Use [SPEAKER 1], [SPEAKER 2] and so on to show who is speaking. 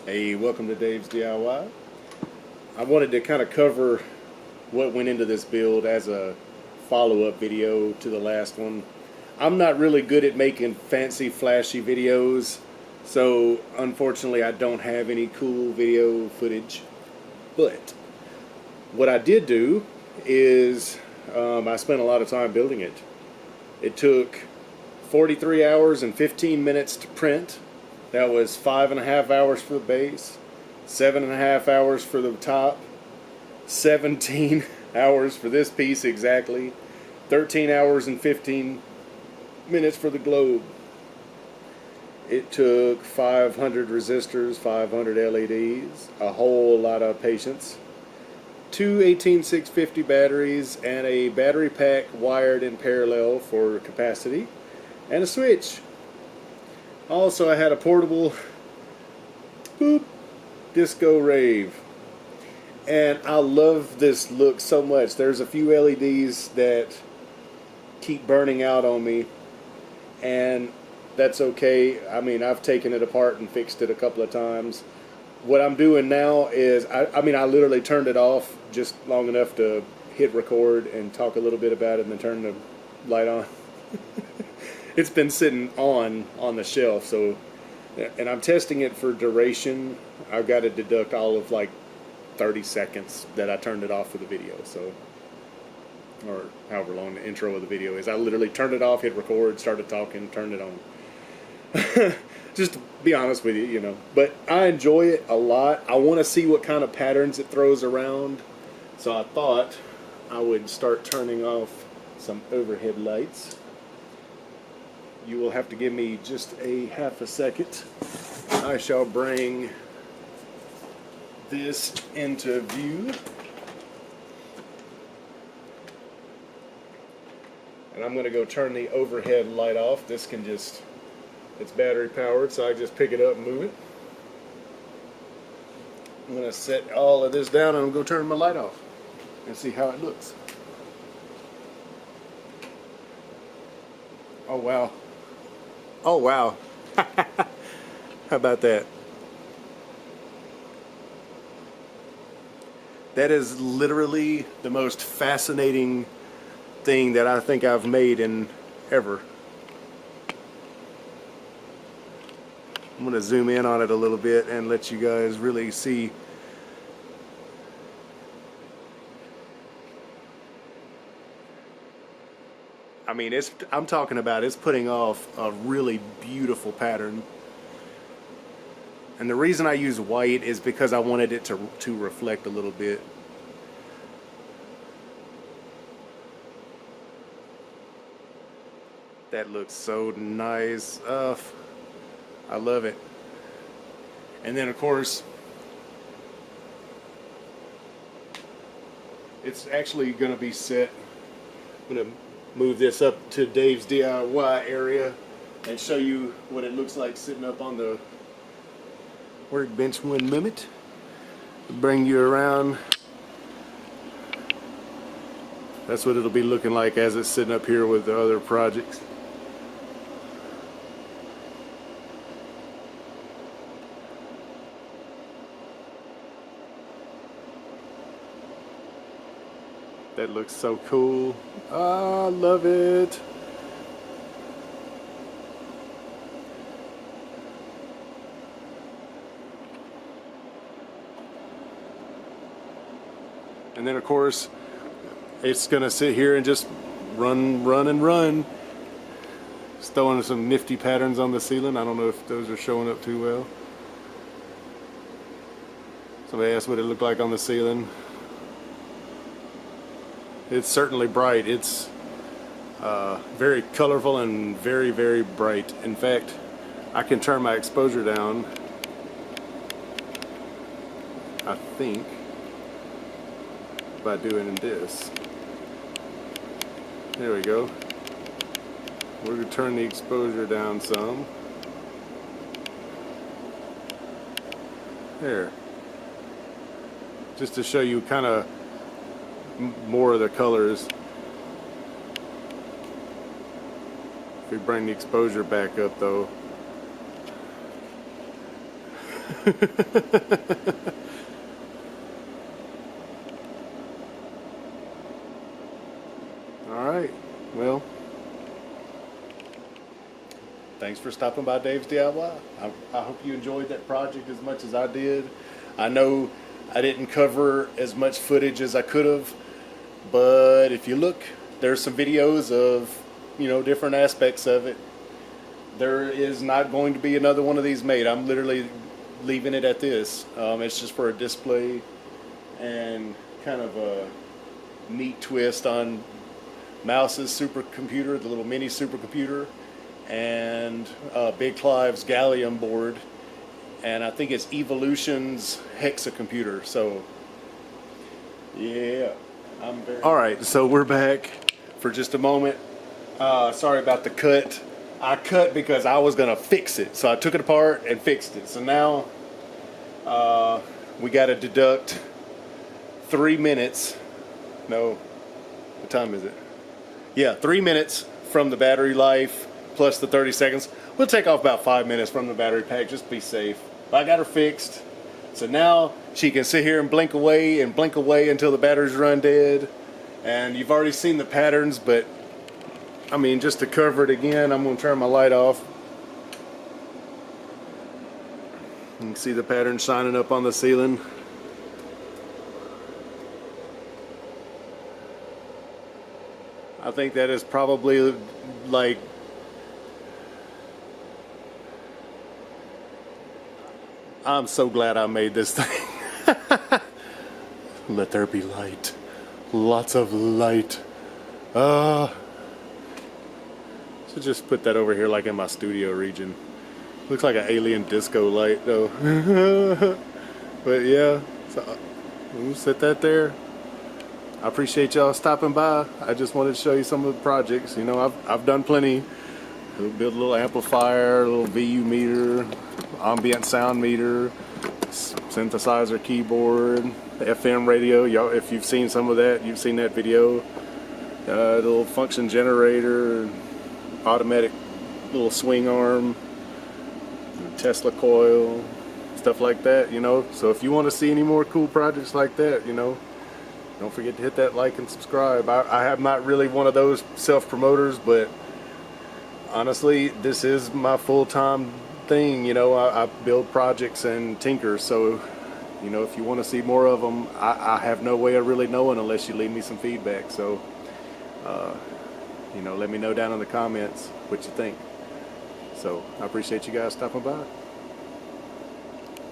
[SPEAKER 1] Hey, welcome to Dave's DIY. I wanted to kind of cover what went into this build as a follow-up video to the last one. I'm not really good at making fancy, flashy videos, so unfortunately I don't have any cool video footage. But what I did do is I spent a lot of time building it. It took 43 hours and 15 minutes to print. That was 5.5 hours for the base, 7.5 hours for the top, 17 hours for this piece exactly, 13 hours and 15 minutes for the globe. It took 500 resistors, 500 LEDs, a whole lot of patience, 2 18650 batteries, and a battery pack wired in parallel for capacity, and a switch. Also, I had a portable disco rave, and I love this look so much. There's a few LEDs that keep burning out on me, and that's okay. I mean, I've taken it apart and fixed it a couple of times. What I'm doing now is, I literally turned it off just long enough to hit record and talk a little bit about it and then turn the light on. It's been sitting on the shelf, so, and I'm testing it for duration. I've got to deduct all of like 30 seconds that I turned it off for the video, so, or however long the intro of the video is. I literally turned it off, hit record, started talking, turned it on. Just to be honest with you, you know. But I enjoy it a lot. I want to see what kind of patterns it throws around, so I thought I would start turning off some overhead lights. You will have to give me just a half a second. I shall bring this into view. And I'm going to go turn the overhead light off. This can just, it's battery powered, so I just pick it up and move it. I'm going to set all of this down and I'm going to turn my light off and see how it looks. Oh wow. Oh wow. How about that? That is literally the most fascinating thing that I think I've made in ever. I'm going to zoom in on it a little bit and let you guys really see. I mean, I'm talking about it's putting off a really beautiful pattern. And the reason I use white is because I wanted it to reflect a little bit. That looks so nice. I love it. And then of course, it's actually going to be set. I'm going to move this up to Dave's DIY area and show you what it looks like sitting up on the workbench one moment. Bring you around. That's what it'll be looking like as it's sitting up here with the other projects. That looks so cool. I love it. And then of course it's gonna sit here and just run. Just throwing some nifty patterns on the ceiling. I don't know if those are showing up too well. Somebody asked what it looked like on the ceiling. It's certainly bright. It's very colorful and very, very bright. In fact, I can turn my exposure down, I think, by doing this. There we go. We're going to turn the exposure down some. There. Just to show you kind of more of the colors. If we bring the exposure back up though, Alright, well, thanks for stopping by Dave's DIY. I hope you enjoyed that project as much as I did. I know I didn't cover as much footage as I could have, but if you look, there's some videos of, you know, different aspects of it. There is not going to be another one of these made. I'm literally leaving it at this. It's just for a display and kind of a neat twist on Mouse's supercomputer, the little mini supercomputer, and Big Clive's Gallium board, and I think it's Evolution's hexacomputer. So yeah, I'm very... Alright, so we're back for just a moment. Sorry about the cut. I cut because I was gonna fix it, so I took it apart and fixed it. So now we got to deduct 3 minutes. No, what time is it? Yeah, 3 minutes from the battery life plus the 30 seconds. We'll take off about 5 minutes from the battery pack just to be safe. But I got her fixed, so now she can sit here and blink away until the batteries run dead. And you've already seen the patterns, but I mean, just to cover it again, I'm going to turn my light off. You can see the pattern shining up on the ceiling. I think that is probably like I'm so glad I made this thing. Let there be light. Lots of light. So just put that over here like in my studio region. Looks like an alien disco light though. But yeah, so we'll set that there. I appreciate y'all stopping by. I just wanted to show you some of the projects. You know, I've done plenty. We'll build a little amplifier, a little VU meter, ambient sound meter, synthesizer keyboard, FM radio. Y'all, if you've seen some of that, you've seen that video. The little function generator, automatic little swing arm, Tesla coil, stuff like that, you know. So if you want to see any more cool projects like that, you know, don't forget to hit that like and subscribe. I am not really one of those self-promoters, but honestly, this is my full-time thing. You know, I build projects and tinker, so you know, if you want to see more of them, I have no way of really knowing unless you leave me some feedback. So you know, let me know down in the comments what you think. So I appreciate you guys stopping by.